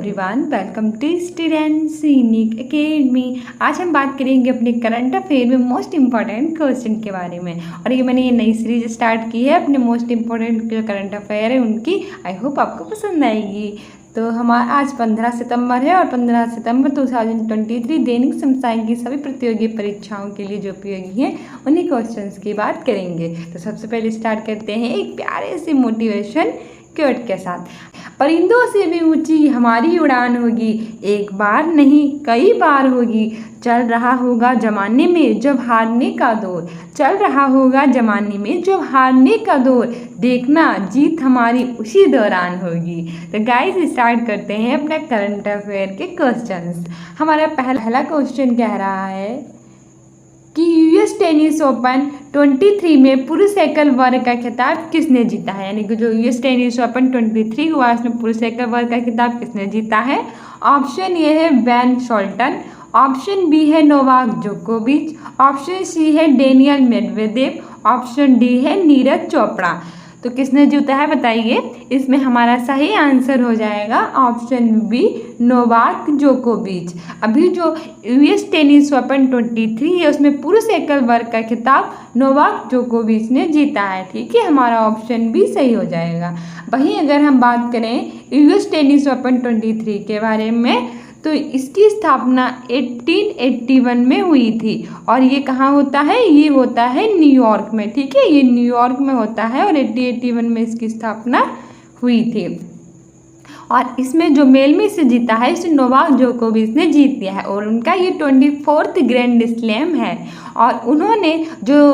Everyone, welcome to students unique academy. आज हम बात करेंगे अपने करंट अफेयर में मोस्ट इम्पॉर्टेंट क्वेश्चन के बारे में। और ये मैंने ये नई सीरीज स्टार्ट की है अपने मोस्ट इम्पॉर्टेंट जो करंट अफेयर है उनकी। आई होप आपको पसंद आएगी। तो हमारा आज 15 सितंबर है और 15 सितंबर 2023 दैनिक समसामयिक की सभी प्रतियोगी परीक्षाओं के लिए जो उपयोगी हैं उन्हीं क्वेश्चंस की बात करेंगे। तो सबसे पहले स्टार्ट करते हैं एक प्यारे से मोटिवेशन क्योट के साथ। परिंदों से भी ऊंची हमारी उड़ान होगी, एक बार नहीं कई बार होगी। चल रहा होगा जमाने में जब हारने का दौर, चल रहा होगा जमाने में जब हारने का दौर, देखना जीत हमारी उसी दौरान होगी। तो गाइस स्टार्ट करते हैं अपना करंट अफेयर के क्वेश्चंस। हमारा पहला क्वेश्चन कह रहा है कि यूएस टेनिस ओपन 23 में पुरुष एकल वर्ग का खिताब किसने जीता है। यानी कि जो यूएस टेनिस ओपन 23 हुआ उसमें पुरुष एकल वर्ग का खिताब किसने जीता है। ऑप्शन ए है बेन शोल्टन, ऑप्शन बी है नोवाक जोकोविच, ऑप्शन सी है डेनियल मेडवेदेव, ऑप्शन डी है नीरज चोपड़ा। तो किसने जीता है बताइए। इसमें हमारा सही आंसर हो जाएगा ऑप्शन बी नोवाक जोकोविच। अभी जो यूएस टेनिस ओपन 23 है उसमें पुरुष एकल वर्ग का खिताब नोवाक जोकोविच ने जीता है। ठीक है, हमारा ऑप्शन बी सही हो जाएगा। वहीं अगर हम बात करें यूएस टेनिस ओपन 23 के बारे में तो इसकी स्थापना 1881 में हुई थी और ये कहाँ होता है, ये होता है न्यूयॉर्क में। ठीक है, ये न्यूयॉर्क में होता है और 1881 में इसकी स्थापना हुई थी। और इसमें जो मेल में से जीता है इसे नोवाक जोकोविच ने जीत लिया है और उनका ये 24th ग्रैंड स्लैम है। और उन्होंने जो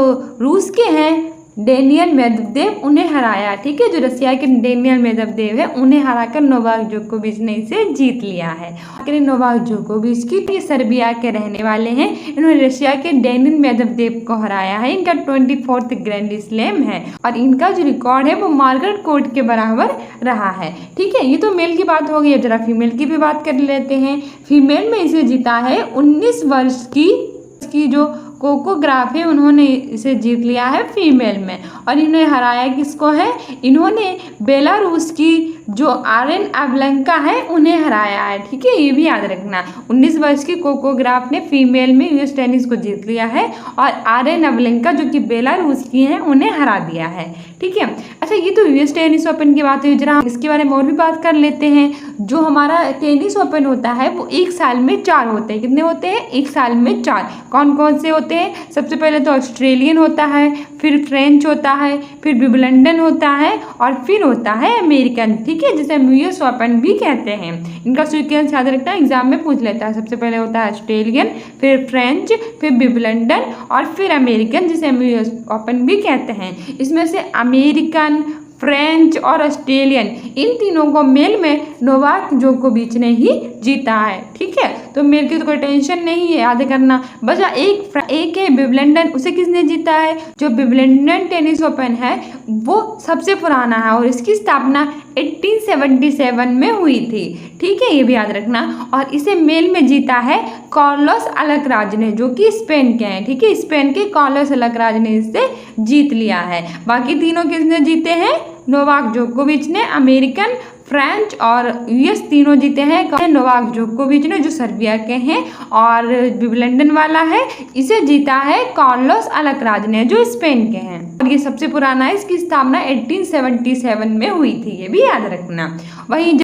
रूस के हैं डेनियल मेदवेदेव उन्हें हराया। ठीक है, जो रशिया के डेनियल मेदवेदेव है उन्हें हराकर नोवाक जोकोविच ने इसे जीत लिया है। नोवाक जोकोविच की ये सर्बिया के रहने वाले हैं। इन्होंने रशिया के डेनियल मेदवेदेव को हराया है। इनका 24th ग्रैंड स्लैम है और इनका जो रिकॉर्ड है वो मार्गरेट कोर्ट के बराबर रहा है। ठीक है, ये तो मेल की बात हो गई। जरा फीमेल की भी बात कर लेते हैं। फीमेल में इसे जीता है 19 वर्ष की जो कोको ग्राफ है उन्होंने इसे जीत लिया है फीमेल में। और इन्हें हराया किसको है, इन्होंने बेलारूस की जो आरेन अवलेंका है उन्हें हराया है। ठीक है, ये भी याद रखना। 19 वर्ष की कोको ग्राफ ने फीमेल में यूएस टेनिस को जीत लिया है और आरेन अवलेंका जो कि बेलारूस की हैं उन्हें हरा दिया है। ठीक है, अच्छा ये तो यूएस टेनिस ओपन की बात हुई। जरा हम इसके बारे में और भी बात कर लेते हैं। जो हमारा टेनिस ओपन होता है वो एक साल में 4 होते हैं। कितने होते हैं, एक साल में 4। कौन कौन से होते हैं, सबसे पहले तो ऑस्ट्रेलियन होता है, फिर फ्रेंच होता है, फिर विंबलडन होता है और फिर होता है अमेरिकन। ठीक है, जिसे यूएस ओपन भी कहते हैं। इनका सीक्वेंस याद रखना, एग्जाम में पूछ लेता है। सबसे पहले होता है ऑस्ट्रेलियन, फिर फ्रेंच, फिर विंबलडन और फिर अमेरिकन जिसे यूएस ओपन भी कहते हैं। इसमें से अमेरिकन, फ्रेंच और ऑस्ट्रेलियन इन तीनों को मेल में नोवाक जोकोविच ने ही जीता है। ठीक है, तो मेल की तो कोई टेंशन नहीं है, याद करना। बचा एक है विंबलडन, उसे किसने जीता है। जो विंबलडन टेनिस ओपन है वो सबसे पुराना है और इसकी स्थापना 1877 में हुई थी। ठीक है, ये भी याद रखना। और इसे मेल में जीता है कार्लोस अल्कराज ने जो कि स्पेन के हैं। ठीक है, स्पेन के कार्लोस अल्कराज ने इसे जीत लिया है। बाकी तीनों किसने जीते हैं, नोवाक जोकोविच ने, अमेरिकन, फ्रेंच और यूएस तीनों जीते हैं नोवाक जोकोविच ने जो सर्बिया के हैं। और विंबलडन वाला है इसे जीता है कार्लोस अल्कराज ने जो स्पेन के हैं। और ये सबसे पुराना है, इसकी स्थापना 1877 में हुई थी, ये भी याद रखना। वहीं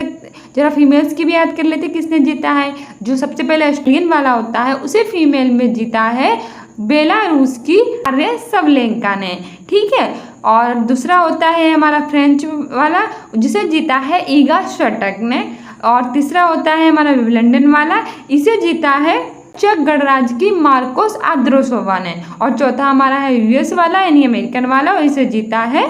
जरा फीमेल्स की भी याद कर लेते किसने जीता है। जो सबसे पहले ऑस्ट्रेलियन वाला होता है उसे फीमेल में जीता है बेलारूस की आरेन अवलेंका ने। ठीक है, और दूसरा होता है हमारा फ्रेंच वाला जिसे जीता है ईगा स्वियाटेक ने। और तीसरा होता है हमारा विंबलडन वाला, इसे जीता है चेक गणराज्य की मार्कोस आद्रोसोवा ने। और चौथा हमारा है यूएस वाला यानी अमेरिकन वाला और इसे जीता है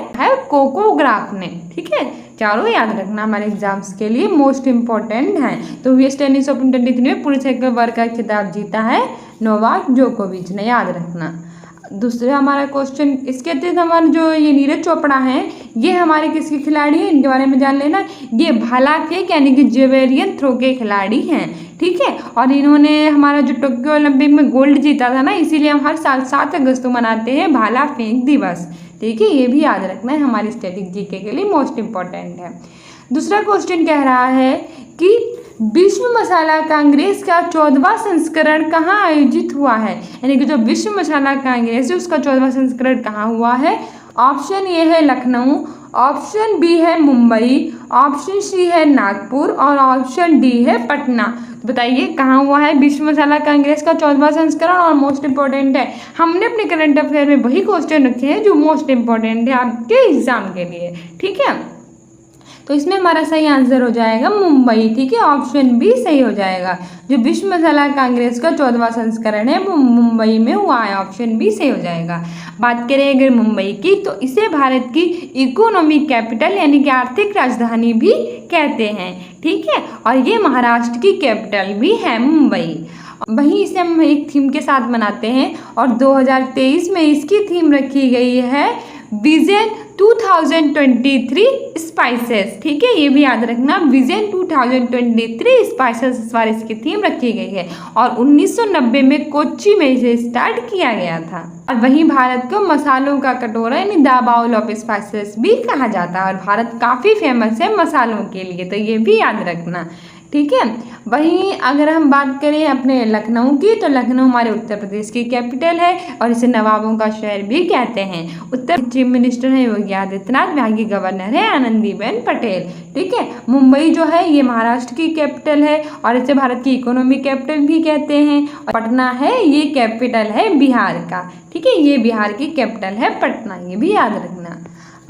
कोको ग्राफ ने। ठीक है, चारों याद रखना, हमारे एग्जाम्स के लिए मोस्ट इम्पोर्टेंट हैं। तो यूएस टेनिस ओपन 23 में पुरुष एकल वर्ग का खिताब जीता है नोवाक जोकोविच ने, याद रखना। दूसरा हमारा क्वेश्चन इसके अतिरिक्त हमारे जो ये नीरज चोपड़ा हैं ये हमारे किसके खिलाड़ी हैं, इनके बारे में जान लेना। ये भाला फेंक यानी कि जेवेलियन थ्रो के खिलाड़ी हैं। ठीक है, और इन्होंने हमारा जो टोक्यो ओलंपिक में गोल्ड जीता था ना, इसीलिए हम हर साल 7 अगस्त को मनाते हैं भाला फेंक दिवस। ठीक है, ये भी याद रखना है, हमारी स्टैटिक जीके के लिए मोस्ट इम्पॉर्टेंट है। दूसरा क्वेश्चन कह रहा है कि विश्व मसाला कांग्रेस का 14वां संस्करण कहाँ आयोजित हुआ है, यानी कि जो विश्व मसाला कांग्रेस है उसका 14वां संस्करण कहाँ हुआ है। ऑप्शन ए है लखनऊ, ऑप्शन बी है मुंबई, ऑप्शन सी है नागपुर और ऑप्शन डी है पटना। तो बताइए कहाँ हुआ है विश्व मसाला कांग्रेस का 14वां संस्करण। और मोस्ट इंपॉर्टेंट है, हमने अपने करंट अफेयर में वही क्वेश्चन रखे हैं जो मोस्ट इंपॉर्टेंट है आपके एग्जाम के लिए, ठीक है। तो इसमें हमारा सही आंसर हो जाएगा मुंबई, ठीक है, ऑप्शन बी सही हो जाएगा। जो विश्व मसाला कांग्रेस का 14वां संस्करण है वो मुंबई में हुआ है, ऑप्शन बी सही हो जाएगा। बात करें अगर मुंबई की, तो इसे भारत की इकोनॉमिक कैपिटल यानी कि आर्थिक राजधानी भी कहते हैं, ठीक है। और ये महाराष्ट्र की कैपिटल भी है मुंबई। वहीं इसे हम एक थीम के साथ मनाते हैं और 2023 में इसकी थीम रखी गई है विजन 2023 स्पाइसेस, ठीक है, ये भी याद रखना, विजन 2023 स्पाइसेस इस बार इसकी थीम रखी गई है। और 1990 में कोच्चि में इसे स्टार्ट किया गया था। और वहीं भारत को मसालों का कटोरा यानी द बाउल ऑफ स्पाइसेस भी कहा जाता है और भारत काफ़ी फेमस है मसालों के लिए, तो ये भी याद रखना, ठीक है। वहीं अगर हम बात करें अपने लखनऊ की, तो लखनऊ हमारे उत्तर प्रदेश की कैपिटल है और इसे नवाबों का शहर भी कहते हैं। उत्तर चीफ मिनिस्टर है योगी आदित्यनाथ, यहाँ की गवर्नर है आनंदीबेन पटेल, ठीक है। मुंबई जो है ये महाराष्ट्र की कैपिटल है और इसे भारत की इकोनॉमिक कैपिटल भी कहते हैं। और पटना है ये कैपिटल है बिहार का, ठीक है, ये बिहार की कैपिटल है पटना, ये भी याद रखना।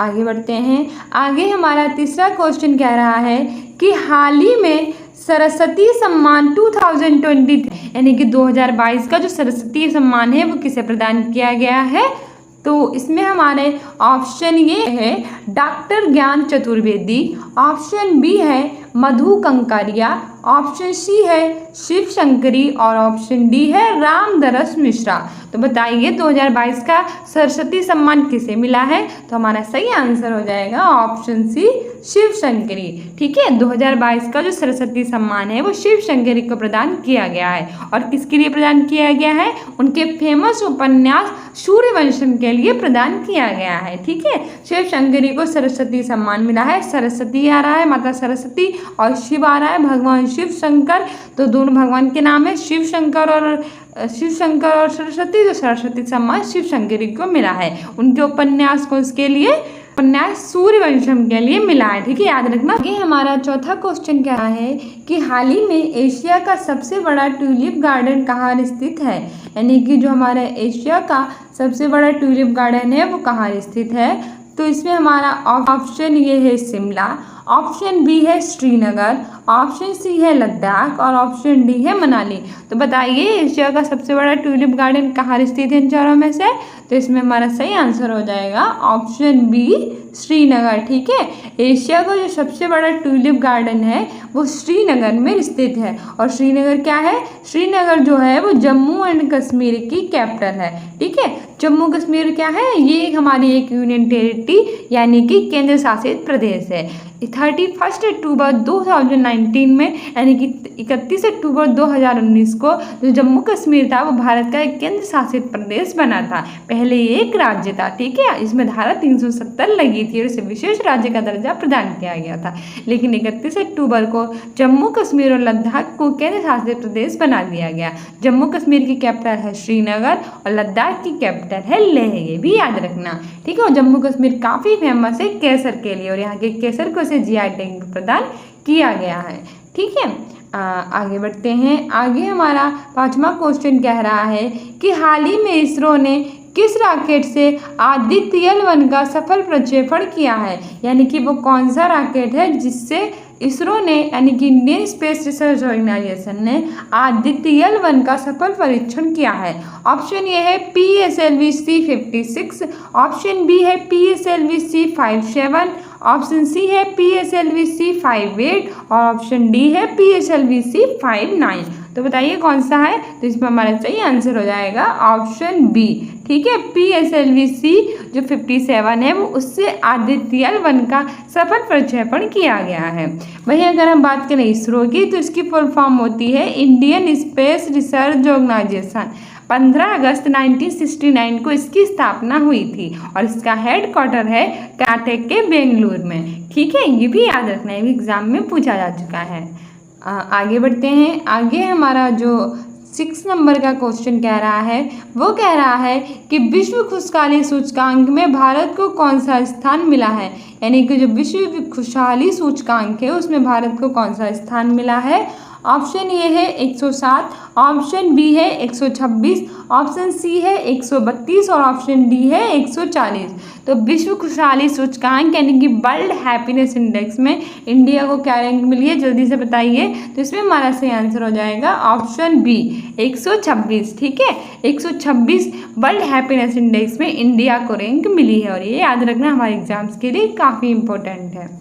आगे बढ़ते हैं। आगे हमारा तीसरा क्वेश्चन कह रहा है कि हाल ही में सरस्वती सम्मान 2023 यानी कि 2022 का जो सरस्वती सम्मान है वो किसे प्रदान किया गया है। तो इसमें हमारे ऑप्शन ये है डॉक्टर ज्ञान चतुर्वेदी, ऑप्शन बी है मधु कंकारिया, ऑप्शन सी है शिव शंकरी और ऑप्शन डी है रामदरस मिश्रा। तो बताइए 2022 का सरस्वती सम्मान किसे मिला है। तो हमारा सही आंसर हो जाएगा ऑप्शन सी शिव शंकरी, ठीक है। 2022 का जो सरस्वती सम्मान है वो शिव शंकरी को प्रदान किया गया है। और किसके लिए प्रदान किया गया है, उनके फेमस उपन्यास सूर्यवंशम के लिए प्रदान किया गया है, ठीक है। शिव शंकरी को सरस्वती सम्मान मिला है। सरस्वती आ रहा है माता सरस्वती और शिव आ रहा है भगवान शिव शंकर, तो दोनों भगवान के नाम है शिव शंकर और सरस्वती। तो सरस्वती सम्मान शिव शंकरी को मिला है, उनके उपन्यास को उसके लिए उपन्यास सूर्यवंशम के लिए मिला है, ठीक है, याद रखना। ये हमारा चौथा क्वेश्चन क्या है कि हाल ही में एशिया का सबसे बड़ा ट्यूलिप गार्डन कहाँ स्थित है, यानी कि जो हमारा एशिया का सबसे बड़ा ट्यूलिप गार्डन है वो कहाँ स्थित है। तो इसमें हमारा ऑप्शन ये है शिमला, ऑप्शन बी है श्रीनगर, ऑप्शन सी है लद्दाख और ऑप्शन डी है मनाली। तो बताइए एशिया का सबसे बड़ा ट्यूलिप गार्डन कहाँ स्थित है इन चारों में से। तो इसमें हमारा सही आंसर हो जाएगा ऑप्शन बी श्रीनगर, ठीक है। एशिया का जो सबसे बड़ा ट्यूलिप गार्डन है वो श्रीनगर में स्थित है। और श्रीनगर क्या है, श्रीनगर जो है वो जम्मू एंड कश्मीर की कैपिटल है, ठीक है। जम्मू कश्मीर क्या है, ये हमारी एक यूनियन टेरिटरी यानी कि केंद्र शासित प्रदेश है। 31 अक्टूबर 2019 में यानी कि 31 अक्टूबर 2019 को जो जम्मू कश्मीर था वो भारत का एक केंद्र शासित प्रदेश बना था। पहले ये एक राज्य था, ठीक है, इसमें धारा 370 लगी थी और इसे विशेष राज्य का दर्जा प्रदान किया गया था। लेकिन 31 अक्टूबर को जम्मू कश्मीर और लद्दाख को केंद्र शासित प्रदेश बना दिया गया। जम्मू कश्मीर की कैपिटल है श्रीनगर और लद्दाख की कैपिटल है लेह, ये भी याद रखना, ठीक है। और जम्मू कश्मीर काफ़ी फेमस है केसर के लिए और यहाँ के केसर को से जीआई टैग प्रदान किया गया है, ठीक है। आगे बढ़ते हैं। आगे हमारा पांचवा क्वेश्चन कह रहा है कि हाल ही में इसरो ने किस रॉकेट से आदित्य L1 का सफल प्रक्षेपण किया है, यानी कि वो कौन सा रॉकेट है जिससे इसरो ने यानी कि इंडियन स्पेस रिसर्च ऑर्गेनाइजेशन ने आदित्य L1 का सफल परीक्षण किया है। ऑप्शन ए है PSLV C56, ऑप्शन बी है PSLV C57, ऑप्शन सी है PSLV C58 और ऑप्शन डी है PSLV C59। तो बताइए कौन सा है। तो इसमें हमारा सही आंसर हो जाएगा ऑप्शन बी, ठीक है। PSLV C जो 57 है वो उससे आदित्य L1 का सफल प्रक्षेपण किया गया है। वहीं अगर हम बात करें इसरो की, तो इसकी फुल फॉर्म होती है इंडियन स्पेस रिसर्च ऑर्गेनाइजेशन। 15 अगस्त 1969 को इसकी स्थापना हुई थी और इसका हेड क्वार्टर है कर्नाटक के बेंगलुरु में, ठीक है, ये भी याद रखना है, एग्जाम में पूछा जा चुका है। आगे बढ़ते हैं। आगे हमारा जो 6 नंबर का क्वेश्चन कह रहा है, वो कह रहा है कि विश्व खुशहाली सूचकांक में भारत को कौन सा स्थान मिला है। यानी कि जो विश्व खुशहाली सूचकांक है उसमें भारत को कौन सा स्थान मिला है। ऑप्शन ए है 107, ऑप्शन बी है 126, ऑप्शन सी है 132 और ऑप्शन डी है 140। तो विश्व खुशहाली सूचकांक यानी कि वर्ल्ड हैप्पीनेस इंडेक्स में इंडिया को क्या रैंक मिली है, जल्दी से बताइए। तो इसमें हमारा सही आंसर हो जाएगा ऑप्शन बी 126। ठीक है, 126 वर्ल्ड हैप्पीनेस इंडेक्स में इंडिया को रैंक मिली है और ये याद रखना हमारे एग्जाम्स के लिए काफ़ी इंपॉर्टेंट है।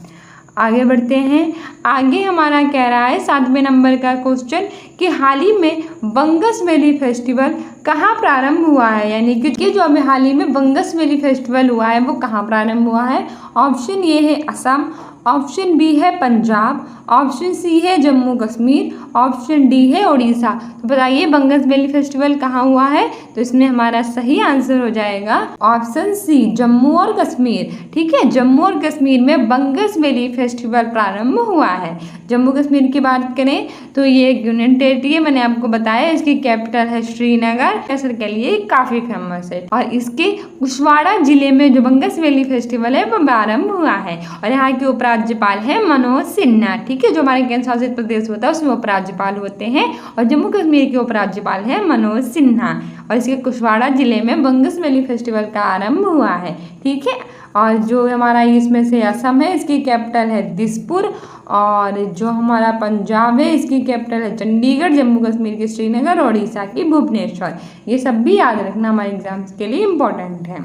आगे बढ़ते हैं। आगे हमारा कह रहा है 7वें नंबर का क्वेश्चन कि हाल ही में बंगस वैली फेस्टिवल कहाँ प्रारंभ हुआ है। यानी कि जो अभी हाल ही में बंगस वैली फेस्टिवल हुआ है वो कहाँ प्रारंभ हुआ है। ऑप्शन ए है असम, ऑप्शन बी है पंजाब, ऑप्शन सी है जम्मू कश्मीर, ऑप्शन डी है उड़ीसा। तो बताइए बंगस वैली फेस्टिवल कहाँ हुआ है। तो इसमें हमारा सही आंसर हो जाएगा ऑप्शन सी जम्मू और कश्मीर। ठीक है, जम्मू और कश्मीर में बंगस वैली फेस्टिवल प्रारंभ हुआ है। जम्मू कश्मीर की बात करें तो ये एक यूनियन टेरिटरी है, मैंने आपको बताया। इसकी कैपिटल है श्रीनगर, असर के लिए काफ़ी फेमस है। और इसके कुशवाड़ा जिले में जो बंगस वैली फेस्टिवल है वो प्रारंभ हुआ है और यहाँ के उपराज्यपाल है मनोज सिन्हा। ठीक है, जो हमारे केंद्र शासित प्रदेश होता है उसमें उपराज्यपाल होते हैं और जम्मू कश्मीर के उपराज्यपाल हैं मनोज सिन्हा। और इसके कुशवाड़ा जिले में बंगस वैली फेस्टिवल का आरंभ हुआ है। ठीक है, और जो हमारा इसमें से असम है इसकी कैपिटल है दिसपुर और जो हमारा पंजाब है इसकी कैपिटल है चंडीगढ़, जम्मू कश्मीर की श्रीनगर और उड़ीसा की भुवनेश्वर। ये सब भी याद रखना हमारे एग्जाम्स के लिए इम्पोर्टेंट है।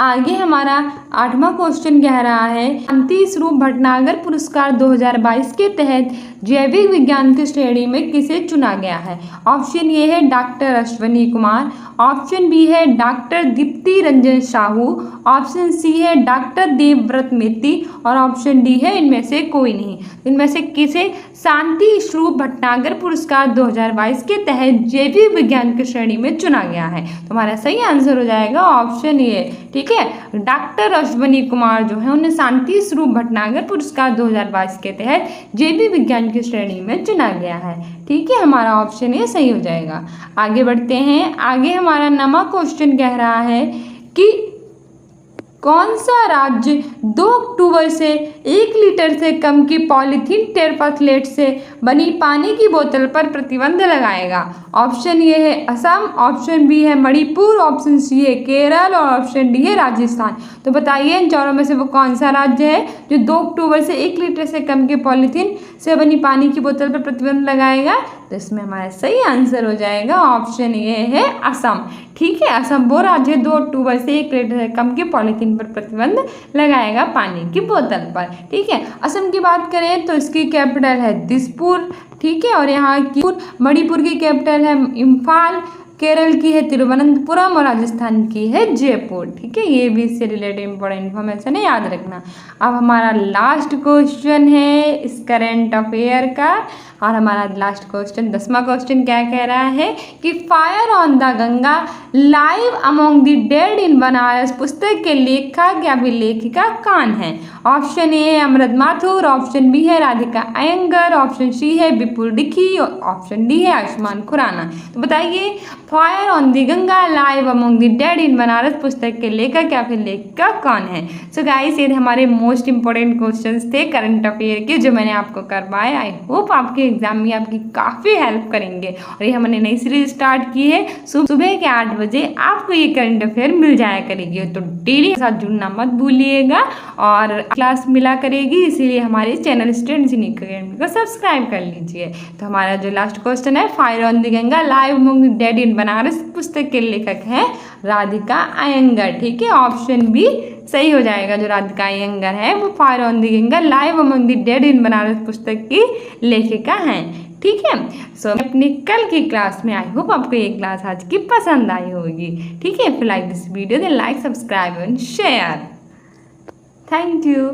आगे हमारा 8वां क्वेश्चन कह रहा है शांति स्वरूप भटनागर पुरस्कार 2022 के तहत जैविक विज्ञान की श्रेणी में किसे चुना गया है। ऑप्शन ए है doctor Ashwani Kumar, option B है doctor Deepti Ranjan Sahu, option C है डॉक्टर देवव्रत मेती और ऑप्शन डी है इनमें से कोई नहीं। इनमें से किसे शांति स्वरूप भटनागर पुरस्कार 2022 के तहत जैविक विज्ञान की श्रेणी में चुना गया है। तो हमारा सही आंसर हो जाएगा ऑप्शन ए। ठीक है, डॉक्टर अश्वनी कुमार जो है उन्हें शांति स्वरूप भटनागर पुरस्कार 2022 के तहत जैविक विज्ञान की श्रेणी में चुना गया है। ठीक है, हमारा ऑप्शन ए सही हो जाएगा। आगे बढ़ते हैं। आगे हमारा 9वां क्वेश्चन कह रहा है कि कौन सा राज्य 2 अक्टूबर से 1 लीटर से कम की पॉलीथीन टेरपाथलेट से बनी पानी की बोतल पर प्रतिबंध लगाएगा। ऑप्शन ए है असम, ऑप्शन बी है मणिपुर, ऑप्शन सी है केरल और ऑप्शन डी है राजस्थान। तो बताइए इन चारों में से वो कौन सा राज्य है जो 2 अक्टूबर से 1 लीटर से कम की पॉलीथीन से बनी पानी की बोतल पर प्रतिबंध लगाएगा। तो इसमें हमारा सही आंसर हो जाएगा ऑप्शन ए है असम। ठीक है, असम वो राज्य 2 अक्टूबर से 1 लीटर से कम के पॉलीथीन पर प्रतिबंध लगाएगा पानी की बोतल पर। ठीक है, असम की बात करें तो इसकी कैपिटल है दिसपुर। ठीक है, और यहाँ की मणिपुर की कैपिटल है इम्फाल, केरल की है तिरुवनंतपुरम और राजस्थान की है जयपुर। ठीक है, ये भी इससे रिलेटेड इंपॉर्टेंट इन्फॉर्मेशन है, याद रखना। अब हमारा लास्ट क्वेश्चन है इस करंट अफेयर का और हमारा लास्ट क्वेश्चन 10वां क्वेश्चन क्या कह रहा है कि fire on the Ganga live among the dead in Banaras पुस्तक के लेखक या फिर लेखिका कौन है। ऑप्शन ए है अमृत माथुर, ऑप्शन बी है राधिका अयंगर, ऑप्शन सी है विपुल डिकी और ऑप्शन डी है आयुष्मान खुराना। तो बताइए fire on the Ganga live among the dead in Banaras पुस्तक के लेखक या फिर लेखिका कौन है। सो गाइस, ये हमारे मोस्ट इंपॉर्टेंट क्वेश्चंस थे करंट अफेयर के जो मैंने आपको करवाए। आई होप आपके एग्जाम में आपकी काफ़ी हेल्प करेंगे। और ये हमने नई सीरीज स्टार्ट की है, सुबह के 8 बजे आपको ये करंट अफेयर मिल जाया करेगी। तो डेली के साथ जुड़ना मत भूलिएगा और क्लास मिला करेगी, इसीलिए हमारे चैनल स्टूडेंट्स अकेडमी को सब्सक्राइब कर लीजिए। तो हमारा जो लास्ट क्वेश्चन है fire on the Ganga live among the dead in Banaras पुस्तक के लेखक हैं राधिका अयंगर। ठीक है, ऑप्शन बी सही हो जाएगा। जो राधिका अयंगर है वो fire on the Ganga live among the dead in Banaras पुस्तक की लेखिका हैं। ठीक है, सो अपनी कल की क्लास में आई होप आपको ये क्लास आज की पसंद आई होगी। ठीक है, if you like this video then like, subscribe and share. Thank you.